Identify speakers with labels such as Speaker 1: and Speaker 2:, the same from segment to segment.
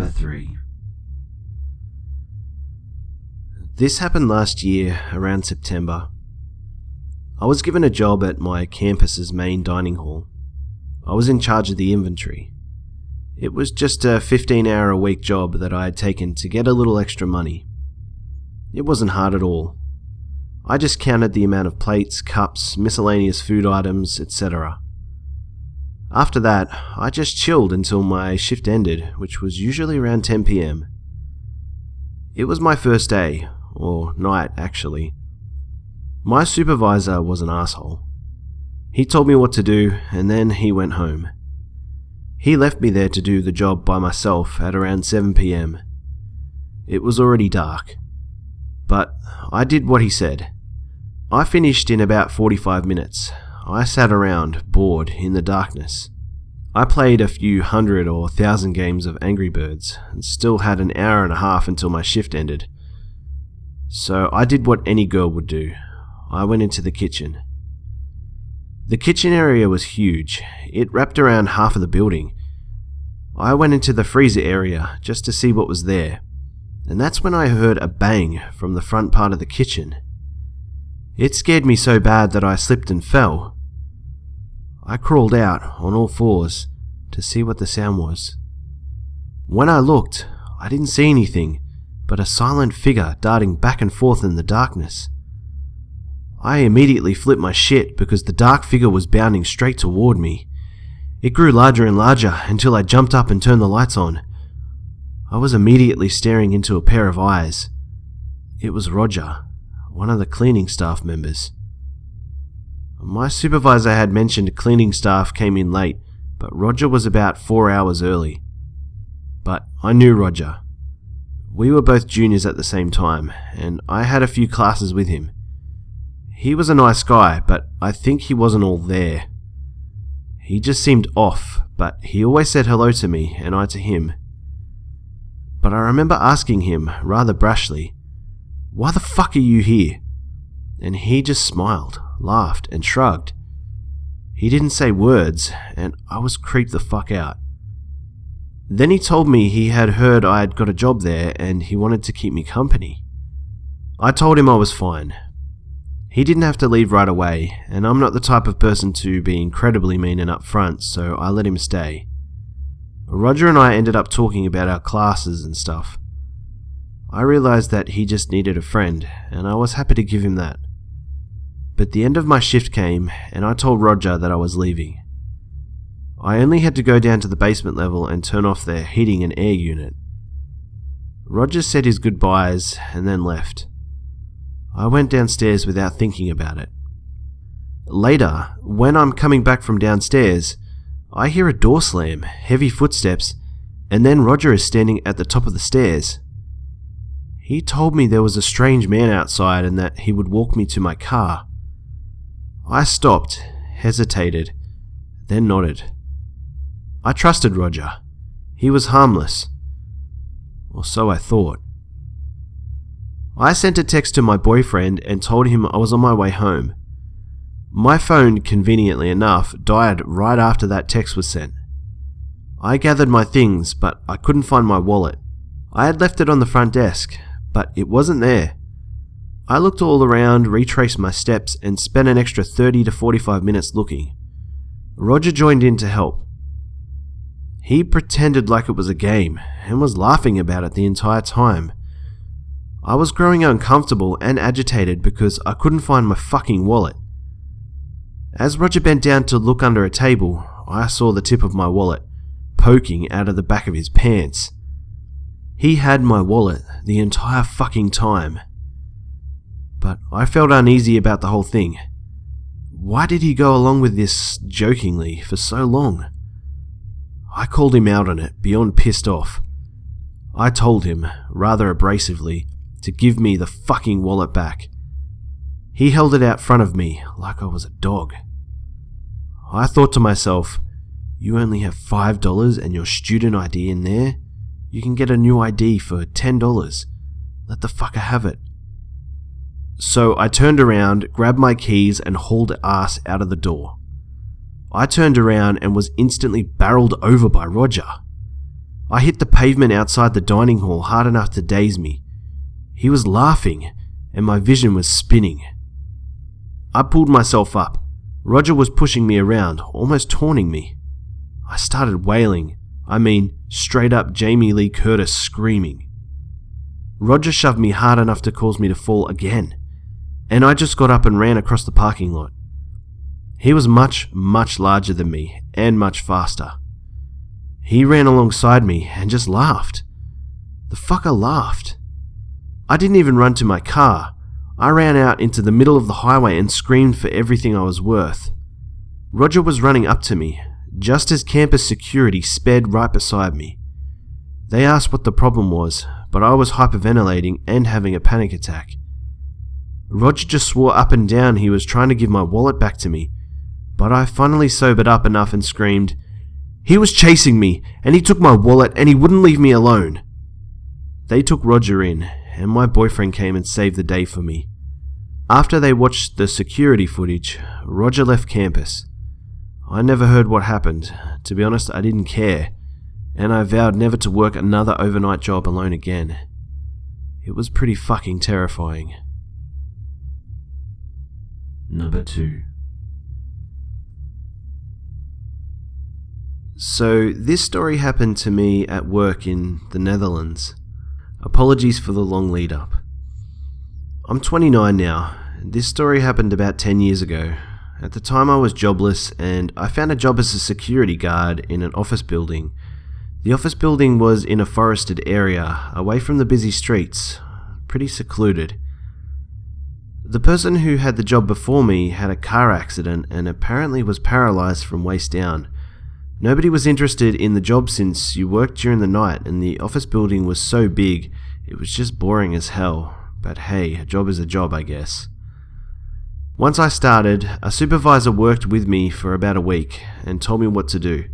Speaker 1: Number 3.
Speaker 2: This happened last year, around September. I was given a job at my campus's main dining hall. I was in charge of the inventory. It was just a 15-hour-a-week job that I had taken to get a little extra money. It wasn't hard at all. I just counted the amount of plates, cups, miscellaneous food items, etc. After that, I just chilled until my shift ended, which was usually around 10 PM. It was my first day, or night actually. My supervisor was an asshole. He told me what to do, and then he went home. He left me there to do the job by myself at around 7 PM. It was already dark. But I did what he said. I finished in about 45 minutes. I sat around, bored, in the darkness. I played a few 100 or 1,000 games of Angry Birds, and still had an hour and a half until my shift ended. So I did what any girl would do. I went into the kitchen. The kitchen area was huge. It wrapped around half of the building. I went into the freezer area just to see what was there, and that's when I heard a bang from the front part of the kitchen. It scared me so bad that I slipped and fell. I crawled out on all fours to see what the sound was. When I looked, I didn't see anything but a silent figure darting back and forth in the darkness. I immediately flipped my shit because the dark figure was bounding straight toward me. It grew larger and larger until I jumped up and turned the lights on. I was immediately staring into a pair of eyes. It was Roger, one of the cleaning staff members. My supervisor had mentioned cleaning staff came in late, but Roger was about 4 hours early. But I knew Roger. We were both juniors at the same time, and I had a few classes with him. He was a nice guy, but I think he wasn't all there. He just seemed off, but he always said hello to me and I to him. But I remember asking him, rather brashly, "Why the fuck are you here?" And he just smiled, laughed, and shrugged. He didn't say words, and I was creeped the fuck out. Then he told me he had heard I had got a job there and he wanted to keep me company. I told him I was fine. He didn't have to leave right away, and I'm not the type of person to be incredibly mean and upfront, so I let him stay. Roger and I ended up talking about our classes and stuff. I realized that he just needed a friend, and I was happy to give him that. But the end of my shift came, and I told Roger that I was leaving. I only had to go down to the basement level and turn off their heating and air unit. Roger said his goodbyes and then left. I went downstairs without thinking about it. Later, when I'm coming back from downstairs, I hear a door slam, heavy footsteps, and then Roger is standing at the top of the stairs. He told me there was a strange man outside and that he would walk me to my car. I stopped, hesitated, then nodded. I trusted Roger. He was harmless. Or so I thought. I sent a text to my boyfriend and told him I was on my way home. My phone, conveniently enough, died right after that text was sent. I gathered my things, but I couldn't find my wallet. I had left it on the front desk, but it wasn't there. I looked all around, retraced my steps, and spent an extra 30 to 45 minutes looking. Roger joined in to help. He pretended like it was a game, and was laughing about it the entire time. I was growing uncomfortable and agitated because I couldn't find my fucking wallet. As Roger bent down to look under a table, I saw the tip of my wallet poking out of the back of his pants. He had my wallet the entire fucking time. But I felt uneasy about the whole thing. Why did he go along with this jokingly for so long? I called him out on it, beyond pissed off. I told him, rather abrasively, to give me the fucking wallet back. He held it out front of me like I was a dog. I thought to myself, you only have $5 and your student ID in there? You can get a new ID for $10. Let the fucker have it. So I turned around, grabbed my keys and hauled ass out of the door. I turned around and was instantly barreled over by Roger. I hit the pavement outside the dining hall hard enough to daze me. He was laughing, and my vision was spinning. I pulled myself up. Roger was pushing me around, almost taunting me. I started wailing. I mean, straight up Jamie Lee Curtis screaming. Roger shoved me hard enough to cause me to fall again, and I just got up and ran across the parking lot. He was much, much larger than me, and much faster. He ran alongside me and just laughed. The fucker laughed. I didn't even run to my car. I ran out into the middle of the highway and screamed for everything I was worth. Roger was running up to me, just as campus security sped right beside me. They asked what the problem was, but I was hyperventilating and having a panic attack. Roger just swore up and down he was trying to give my wallet back to me, but I finally sobered up enough and screamed, "He was chasing me, and he took my wallet, and he wouldn't leave me alone." They took Roger in, and my boyfriend came and saved the day for me. After they watched the security footage, Roger left campus. I never heard what happened. To be honest, I didn't care, and I vowed never to work another overnight job alone again. It was pretty fucking terrifying. Number 2. So, this story happened to me at work in the Netherlands. Apologies for the long lead up. I'm 29 now. This story happened about 10 years ago. At the time I was jobless and I found a job as a security guard in an office building. The office building was in a forested area, away from the busy streets, pretty secluded. The person who had the job before me had a car accident and apparently was paralyzed from waist down. Nobody was interested in the job since you worked during the night and the office building was so big, it was just boring as hell. But hey, a job is a job, I guess. Once I started, a supervisor worked with me for about a week and told me what to do.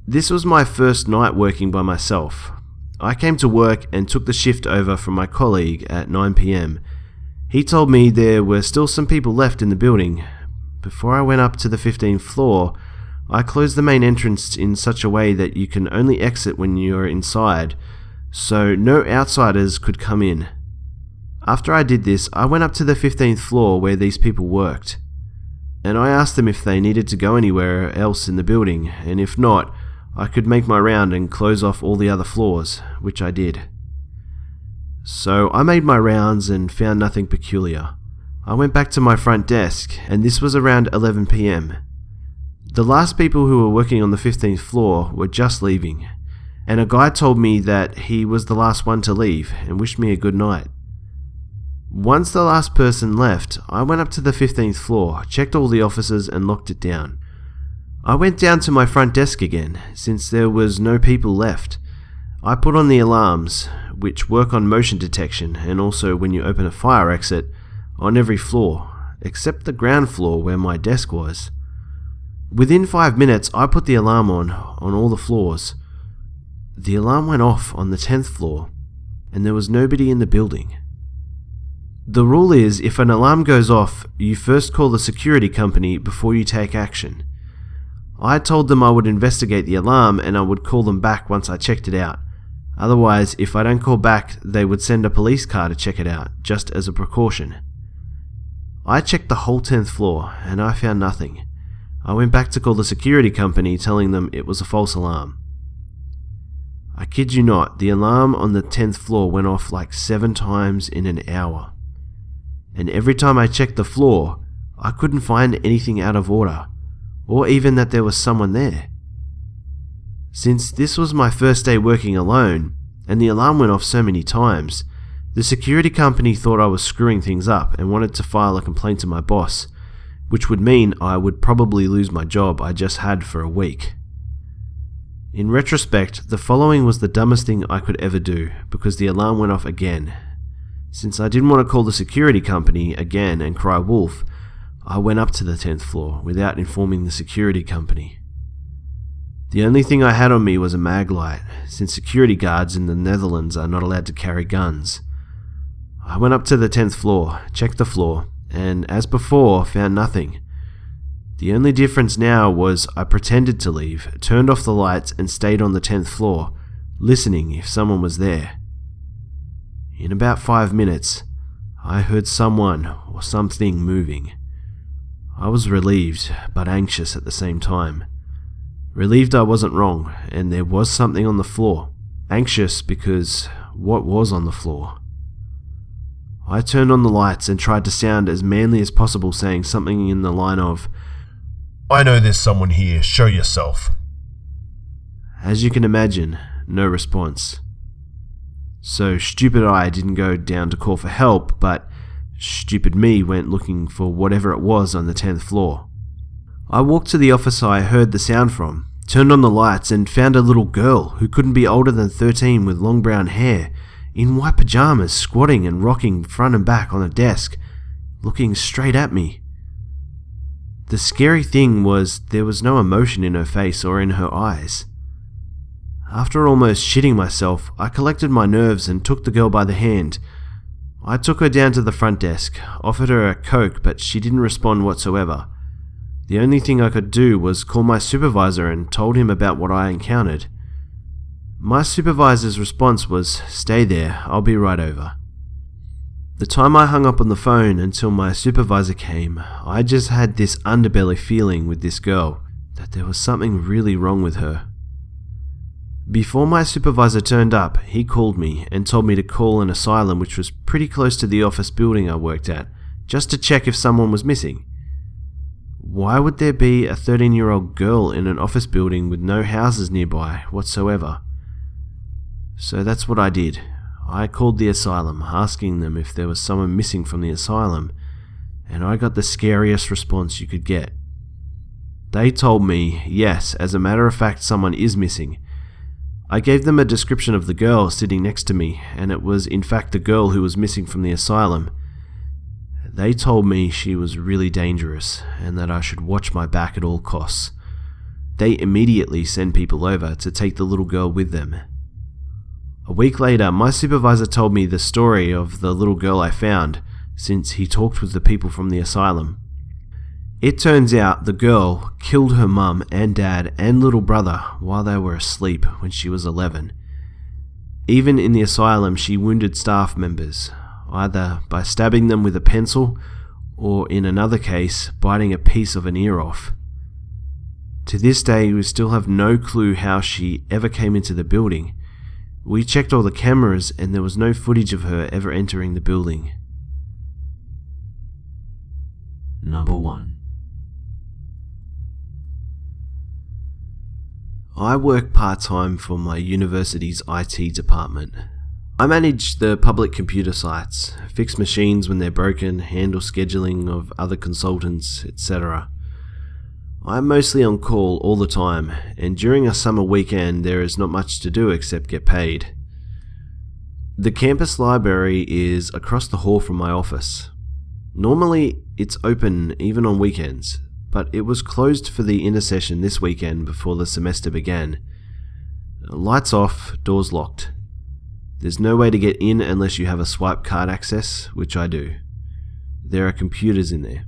Speaker 2: This was my first night working by myself. I came to work and took the shift over from my colleague at 9 PM. He told me there were still some people left in the building. Before I went up to the 15th floor, I closed the main entrance in such a way that you can only exit when you're inside, so no outsiders could come in. After I did this, I went up to the 15th floor where these people worked, and I asked them if they needed to go anywhere else in the building, and if not, I could make my round and close off all the other floors, which I did. So I made my rounds and found nothing peculiar. I went back to my front desk, and this was around 11 PM. The last people who were working on the 15th floor were just leaving, and a guy told me that he was the last one to leave and wished me a good night. Once the last person left, I went up to the 15th floor, checked all the offices and locked it down. I went down to my front desk again, since there was no people left. I put on the alarms, which work on motion detection and also when you open a fire exit, on every floor, except the ground floor where my desk was. Within 5 minutes, I put the alarm on all the floors. The alarm went off on the 10th floor, and there was nobody in the building. The rule is, if an alarm goes off, you first call the security company before you take action. I told them I would investigate the alarm and I would call them back once I checked it out. Otherwise, if I don't call back, they would send a police car to check it out, just as a precaution. I checked the whole 10th floor, and I found nothing. I went back to call the security company, telling them it was a false alarm. I kid you not, the alarm on the 10th floor went off like 7 times in an hour. And every time I checked the floor, I couldn't find anything out of order, or even that there was someone there. Since this was my first day working alone, and the alarm went off so many times, the security company thought I was screwing things up and wanted to file a complaint to my boss, which would mean I would probably lose my job I just had for a week. In retrospect, the following was the dumbest thing I could ever do, because the alarm went off again. Since I didn't want to call the security company again and cry wolf, I went up to the 10th floor without informing the security company. The only thing I had on me was a mag light, since security guards in the Netherlands are not allowed to carry guns. I went up to the 10th floor, checked the floor, and as before, found nothing. The only difference now was I pretended to leave, turned off the lights and stayed on the 10th floor, listening if someone was there. In about 5 minutes, I heard someone or something moving. I was relieved, but anxious at the same time. Relieved I wasn't wrong, and there was something on the floor. Anxious because what was on the floor? I turned on the lights and tried to sound as manly as possible, saying something in the line of,
Speaker 1: "I know there's someone here, show yourself."
Speaker 2: As you can imagine, no response. So stupid I didn't go down to call for help, but stupid me went looking for whatever it was on the 10th floor. I walked to the office I heard the sound from, turned on the lights, and found a little girl who couldn't be older than 13 with long brown hair, in white pajamas, squatting and rocking front and back on a desk, looking straight at me. The scary thing was there was no emotion in her face or in her eyes. After almost shitting myself, I collected my nerves and took the girl by the hand. I took her down to the front desk, offered her a Coke, but she didn't respond whatsoever. The only thing I could do was call my supervisor and told him about what I encountered. My supervisor's response was, "Stay there, I'll be right over." The time I hung up on the phone until my supervisor came, I just had this underbelly feeling with this girl, that there was something really wrong with her. Before my supervisor turned up, he called me and told me to call an asylum which was pretty close to the office building I worked at, just to check if someone was missing. Why would there be a 13-year-old girl in an office building with no houses nearby whatsoever? So that's what I did. I called the asylum, asking them if there was someone missing from the asylum, and I got the scariest response you could get. They told me, yes, as a matter of fact, someone is missing. I gave them a description of the girl sitting next to me, and it was in fact the girl who was missing from the asylum. They told me she was really dangerous, and that I should watch my back at all costs. They immediately sent people over to take the little girl with them. A week later, my supervisor told me the story of the little girl I found, since he talked with the people from the asylum. It turns out the girl killed her mum and dad and little brother while they were asleep when she was 11. Even in the asylum, she wounded staff members, either by stabbing them with a pencil or, in another case, biting a piece of an ear off. To this day, we still have no clue how she ever came into the building. We checked all the cameras and there was no footage of her ever entering the building.
Speaker 3: Number 1.
Speaker 2: I work part-time for my university's IT department. I manage the public computer sites, fix machines when they're broken, handle scheduling of other consultants, etc. I'm mostly on call all the time, and during a summer weekend there is not much to do except get paid. The campus library is across the hall from my office. Normally it's open even on weekends, but it was closed for the intersession this weekend before the semester began. Lights off, doors locked. There's no way to get in unless you have a swipe card access, which I do. There are computers in there.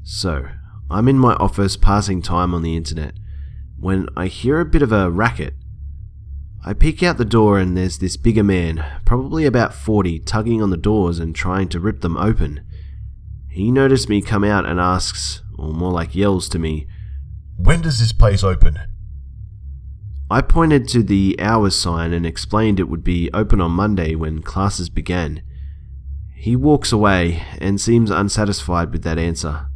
Speaker 2: So, I'm in my office passing time on the internet when I hear a bit of a racket. I peek out the door and there's this bigger man, probably about 40, tugging on the doors and trying to rip them open. He noticed me come out and asks, or more like yells to me,
Speaker 1: "When does this place open?"
Speaker 2: I pointed to the hours sign and explained it would be open on Monday when classes began. He walks away and seems unsatisfied with that answer.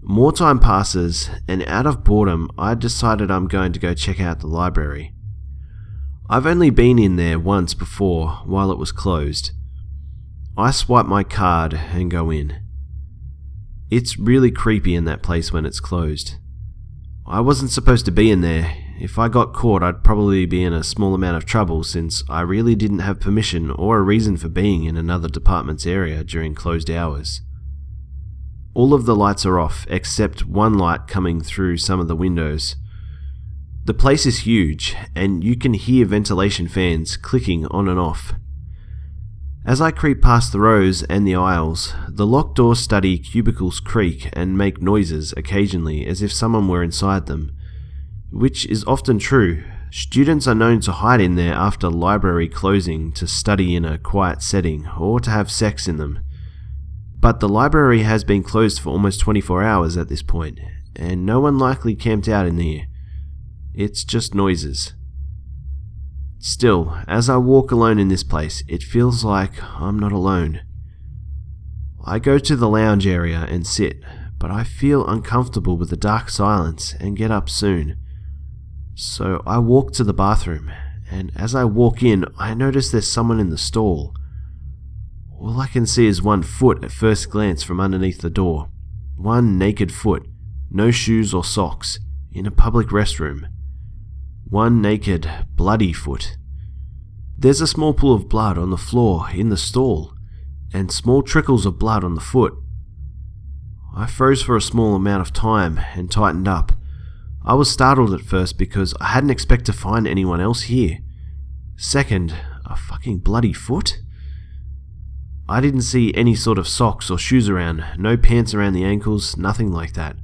Speaker 2: More time passes, and out of boredom, I decided I'm going to go check out the library. I've only been in there once before while it was closed. I swipe my card and go in. It's really creepy in that place when it's closed. I wasn't supposed to be in there. If I got caught, I'd probably be in a small amount of trouble since I really didn't have permission or a reason for being in another department's area during closed hours. All of the lights are off except one light coming through some of the windows. The place is huge and you can hear ventilation fans clicking on and off. As I creep past the rows and the aisles, the locked door study cubicles creak and make noises occasionally as if someone were inside them, which is often true. Students are known to hide in there after library closing to study in a quiet setting or to have sex in them. But the library has been closed for almost 24 hours at this point, and no one likely camped out in here. It's just noises. Still, as I walk alone in this place, it feels like I'm not alone. I go to the lounge area and sit, but I feel uncomfortable with the dark silence and get up soon. So I walk to the bathroom, and as I walk in, I notice there's someone in the stall. All I can see is one foot at first glance from underneath the door. One naked foot, no shoes or socks, in a public restroom. One naked, bloody foot. There's a small pool of blood on the floor in the stall, and small trickles of blood on the foot. I froze for a small amount of time and tightened up. I was startled at first because I hadn't expected to find anyone else here. Second, a fucking bloody foot? I didn't see any sort of socks or shoes around, no pants around the ankles, nothing like that.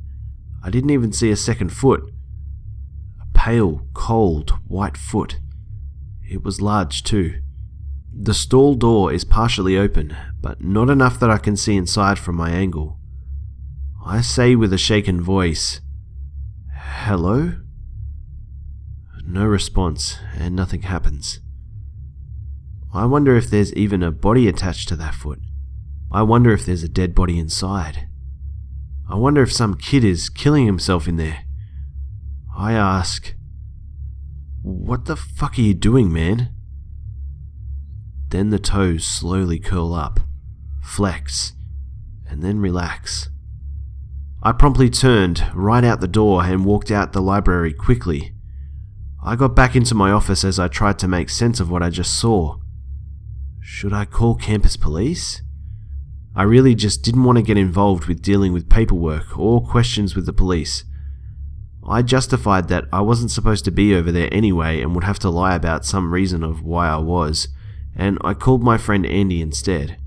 Speaker 2: I didn't even see a second foot. A pale, cold, white foot. It was large too. The stall door is partially open, but not enough that I can see inside from my angle. I say with a shaken voice, "Hello?" No response, and nothing happens. I wonder if there's even a body attached to that foot. I wonder if there's a dead body inside. I wonder if some kid is killing himself in there. I ask, "What the fuck are you doing, man?" Then the toes slowly curl up, flex, and then relax. I promptly turned right out the door and walked out the library quickly. I got back into my office as I tried to make sense of what I just saw. Should I call campus police? I really just didn't want to get involved with dealing with paperwork or questions with the police. I justified that I wasn't supposed to be over there anyway and would have to lie about some reason of why I was, and I called my friend Andy instead.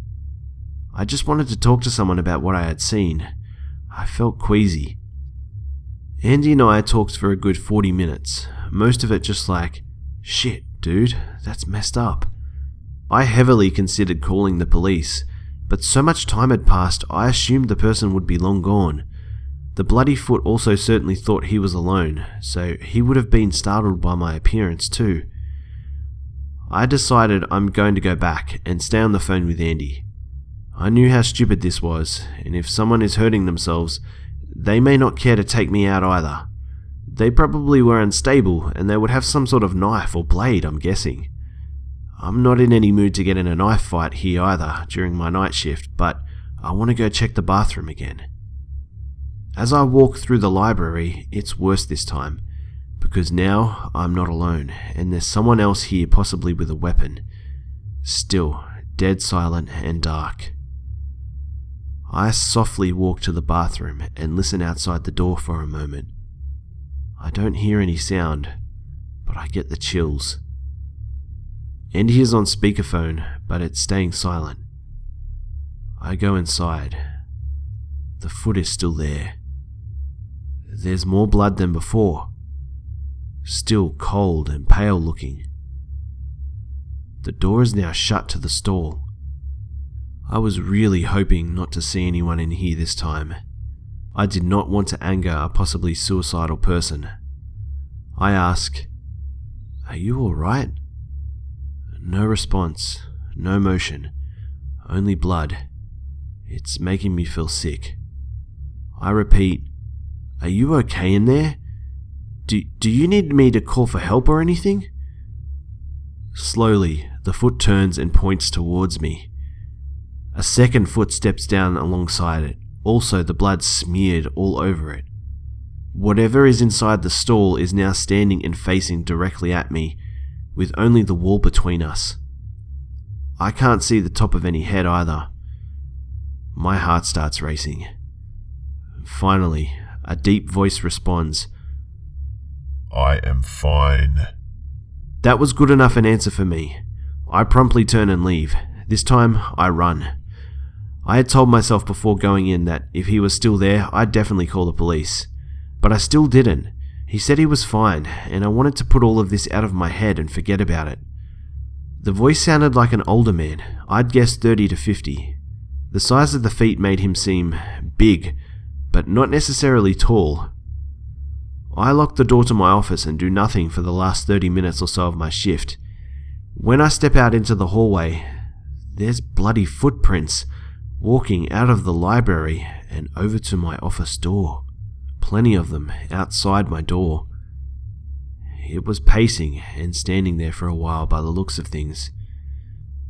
Speaker 2: I just wanted to talk to someone about what I had seen. I felt queasy. Andy and I talked for a good 40 minutes, most of it just like, "Shit, dude, that's messed up." I heavily considered calling the police, but so much time had passed I assumed the person would be long gone. The bloody foot also certainly thought he was alone, so he would have been startled by my appearance too. I decided I'm going to go back and stay on the phone with Andy. I knew how stupid this was, and if someone is hurting themselves, they may not care to take me out either. They probably were unstable, and they would have some sort of knife or blade, I'm guessing. I'm not in any mood to get in a knife fight here either during my night shift, but I want to go check the bathroom again. As I walk through the library, it's worse this time, because now I'm not alone, and there's someone else here possibly with a weapon. Still, dead silent and dark. I softly walk to the bathroom and listen outside the door for a moment. I don't hear any sound, but I get the chills. Andy is on speakerphone, but it's staying silent. I go inside. The foot is still there. There's more blood than before. Still cold and pale looking. The door is now shut to the stall. I was really hoping not to see anyone in here this time. I did not want to anger a possibly suicidal person. I ask, "Are you alright?" No response, no motion, only blood. It's making me feel sick. I repeat, "Are you okay in there? Do you need me to call for help or anything?" Slowly, the foot turns and points towards me. A second foot steps down alongside it, also the blood smeared all over it. Whatever is inside the stall is now standing and facing directly at me, with only the wall between us. I can't see the top of any head either. My heart starts racing. Finally, a deep voice responds,
Speaker 1: "I am fine."
Speaker 2: That was good enough an answer for me. I promptly turn and leave. This time, I run. I had told myself before going in that if he was still there, I'd definitely call the police. But I still didn't. He said he was fine, and I wanted to put all of this out of my head and forget about it. The voice sounded like an older man, I'd guess 30 to 50. The size of the feet made him seem big, but not necessarily tall. I locked the door to my office and do nothing for the last 30 minutes or so of my shift. When I step out into the hallway, there's bloody footprints walking out of the library and over to my office door. Plenty of them outside my door. It was pacing and standing there for a while by the looks of things.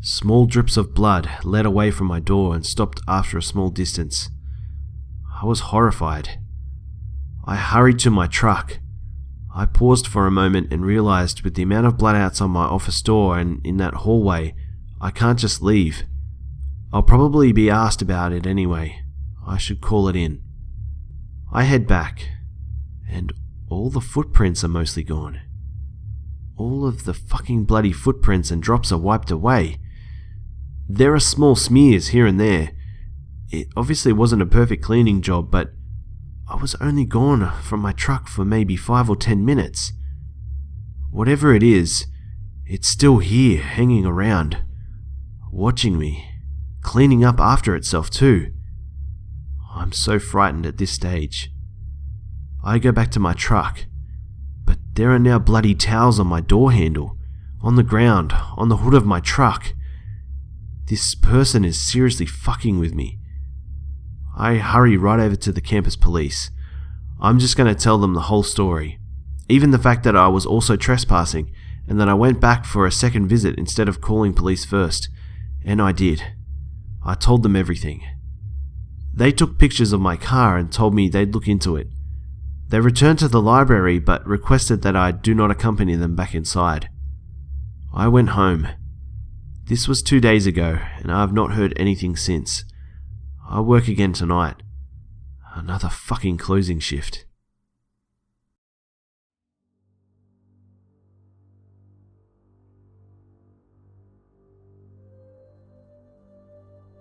Speaker 2: Small drips of blood led away from my door and stopped after a small distance. I was horrified. I hurried to my truck. I paused for a moment and realized with the amount of blood outside my office door and in that hallway, I can't just leave. I'll probably be asked about it anyway. I should call it in. I head back, and all the footprints are mostly gone. All of the fucking bloody footprints and drops are wiped away. There are small smears here and there. It obviously wasn't a perfect cleaning job, but I was only gone from my truck for maybe 5 or 10 minutes. Whatever it is, it's still here, hanging around, watching me, cleaning up after itself too. I'm so frightened at this stage. I go back to my truck, but there are now bloody towels on my door handle, on the ground, on the hood of my truck. This person is seriously fucking with me. I hurry right over to the campus police. I'm just going to tell them the whole story. Even the fact that I was also trespassing and that I went back for a second visit instead of calling police first. And I did. I told them everything. They took pictures of my car and told me they'd look into it. They returned to the library but requested that I do not accompany them back inside. I went home. This was 2 days ago and I have not heard anything since. I work again tonight. Another fucking closing shift.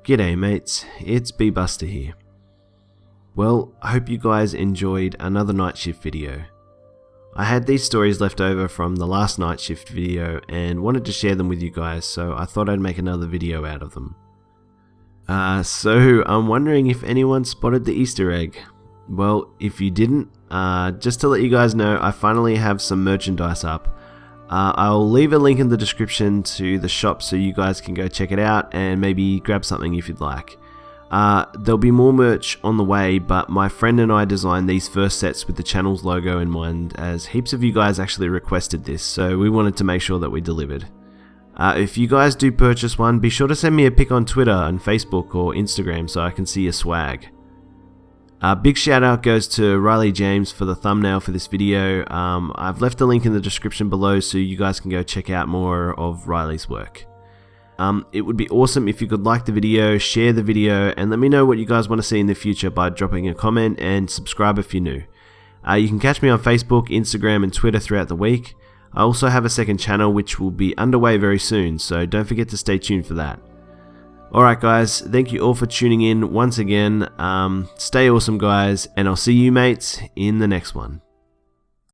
Speaker 2: G'day mates, it's Bish.Busta here. Well, I hope you guys enjoyed another night shift video. I had these stories left over from the last night shift video and wanted to share them with you guys, so I thought I'd make another video out of them. So I'm wondering if anyone spotted the Easter egg. Well, if you didn't, just to let you guys know, I finally have some merchandise up. I'll leave a link in the description to the shop so you guys can go check it out and maybe grab something if you'd like. There'll be more merch on the way, but my friend and I designed these first sets with the channel's logo in mind, as heaps of you guys actually requested this, so we wanted to make sure that we delivered. If you guys do purchase one, be sure to send me a pic on Twitter and Facebook or Instagram so I can see your swag. Big shout out goes to Riley James for the thumbnail for this video. I've left a link in the description below so you guys can go check out more of Riley's work. It would be awesome if you could like the video, share the video, and let me know what you guys want to see in the future by dropping a comment and subscribe if you're new. You can catch me on Facebook, Instagram, and Twitter throughout the week. I also have a second channel which will be underway very soon, so don't forget to stay tuned for that. Alright guys, thank you all for tuning in once again. Stay awesome guys, and I'll see you mates in the next one.